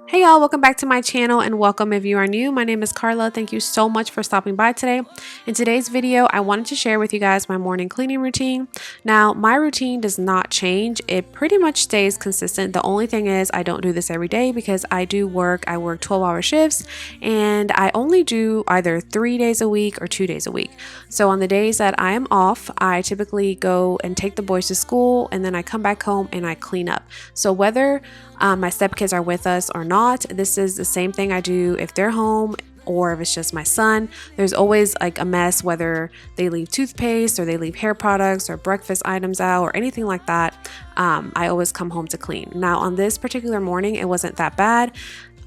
Hey y'all, welcome back to my channel and welcome if you are new. My name is Carla. Thank you so much for stopping by today. In today's video, I wanted to share with you guys my morning cleaning routine. Now, my routine does not change. It pretty much stays consistent. The only thing is I don't do this every day because I work 12-hour shifts and I only do either 3 days a week or 2 days a week. So on the days that I am off, I typically go and take the boys to school and then I come back home and I clean up. So whether my stepkids are with us or not, this is the same thing I do if they're home or if it's just my son. There's always like a mess, whether they leave toothpaste or they leave hair products or breakfast items out or anything like that. I always come home to clean. Now on this particular morning, it wasn't that bad.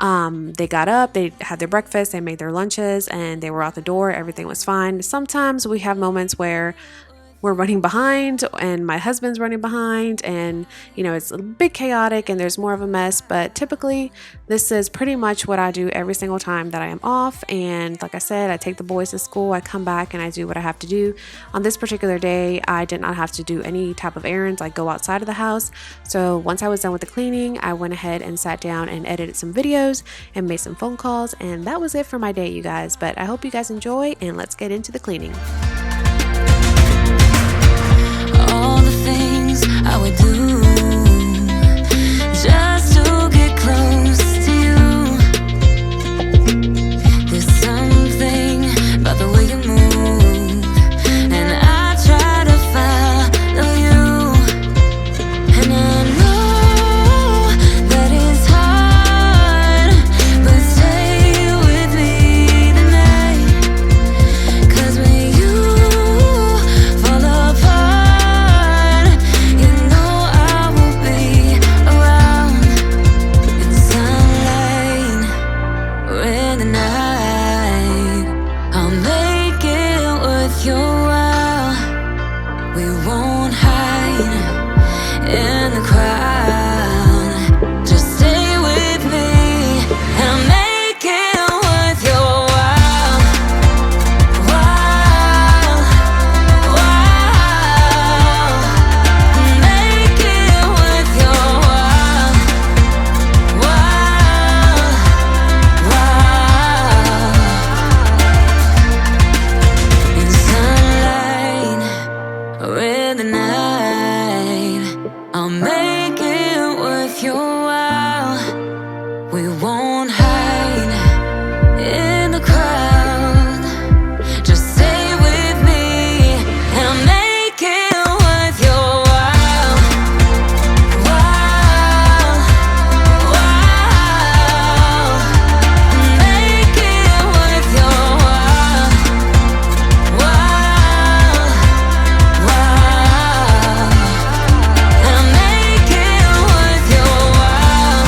They got up, they had their breakfast, they made their lunches, and they were out the door. Everything was fine. Sometimes we have moments where we're running behind and my husband's running behind and it's a bit chaotic and there's more of a mess, but typically this is pretty much what I do every single time that I am off. And like I said, I take the boys to school, I come back and I do what I have to do. On this particular day, I did not have to do any type of errands, like go outside of the house. So once I was done with the cleaning, I went ahead and sat down and edited some videos and made some phone calls, and that was it for my day, you guys. But I hope you guys enjoy, and let's get into the cleaning. All the things I would do just to get close to you. There's something about the way you move, and I try to follow you. And I know that it's hard, but stay with me tonight. 'Cause when you fall apart, you know I will be around. In sunlight or in the night, I'll make it worth your while. We won't hide in the crowd. Just stay with me and I'll make it worth your while. While, make it worth your while. In sunlight or in the night, I'll make it worth your while. We won't hide in the crowd. Just stay with me and I'll make it worth your while. Make it worth your while. And make it worth your while.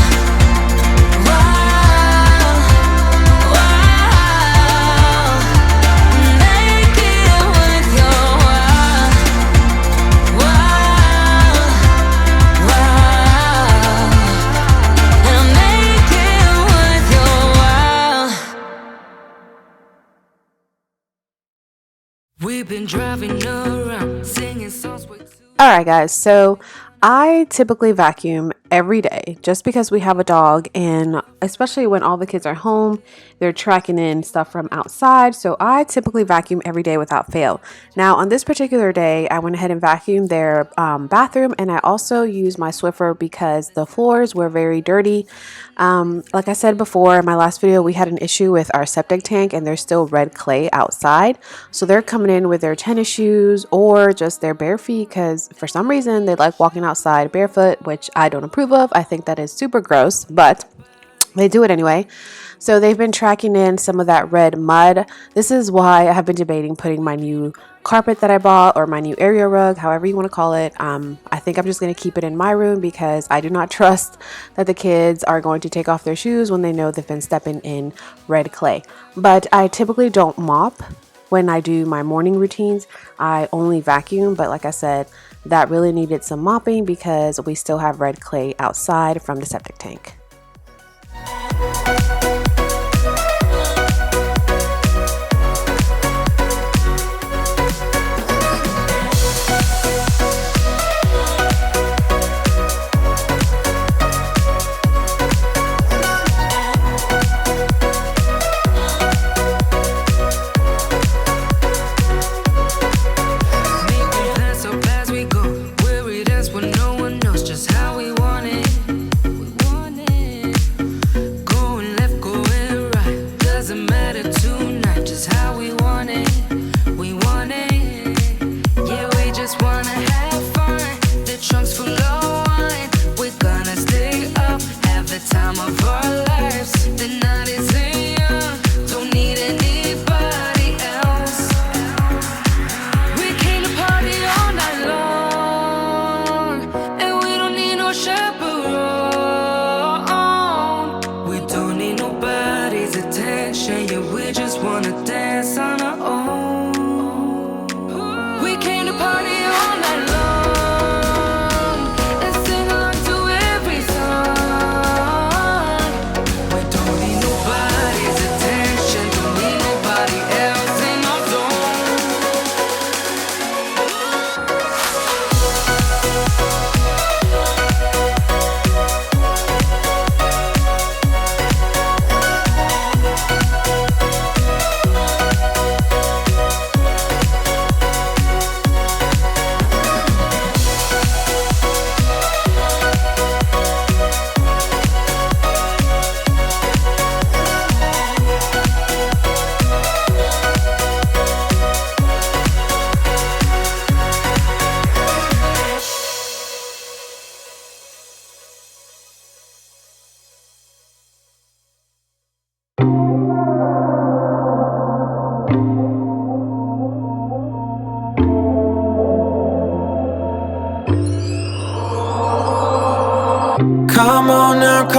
Make it worth your while. And make it worth your while. We've been driving around singing songs way too. Alright guys, so I typically vacuum every day just because we have a dog, and especially when all the kids are home, they're tracking in stuff from outside. So I typically vacuum every day without fail. Now on this particular day, I went ahead and vacuumed their bathroom, and I also used my Swiffer because the floors were very dirty. Like I said before in my last video, we had an issue with our septic tank and there's still red clay outside. So they're coming in with their tennis shoes or just their bare feet because for some reason they like walking outside barefoot, which I don't approve of. I think that is super gross, but they do it anyway. So they've been tracking in some of that red mud. This is why I have been debating putting my new carpet that I bought, or my new area rug, however you want to call it. I think I'm just going to keep it in my room because I do not trust that the kids are going to take off their shoes when they know they've been stepping in red clay. But I typically don't mop when I do my morning routines. I only vacuum, but like I said, that really needed some mopping because we still have red clay outside from the septic tank.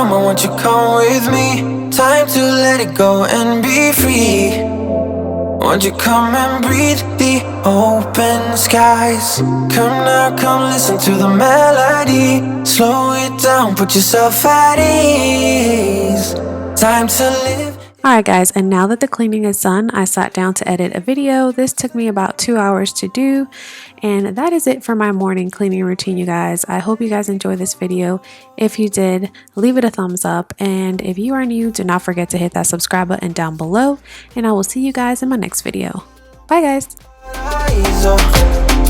come on, won't you come with me? Time to let it go and be free. Won't you come and breathe the open skies? Come now, come listen to the melody. Slow it down, put yourself at ease. Time to live. Alright guys, and now that the cleaning is done, I sat down to edit a video. This took me about 2 hours to do, and that is it for my morning cleaning routine, you guys. I hope you guys enjoyed this video. If you did, leave it a thumbs up, and if you are new, do not forget to hit that subscribe button down below, and I will see you guys in my next video. Bye guys!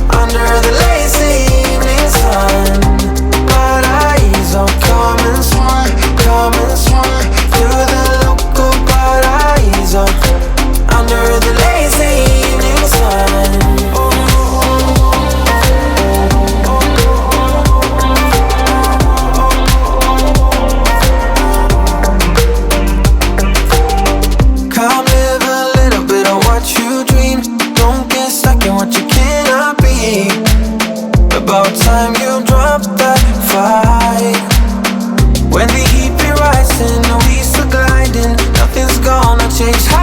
Under the lazy evening sun, Paraíso, come and swim through the local Paraíso. Under the lazy evening sun. Come live a little bit of what you dream. Don't get stuck in what you cannot be. About time you drop that fight. When the heat be rising, we still gliding. Nothing's gonna change how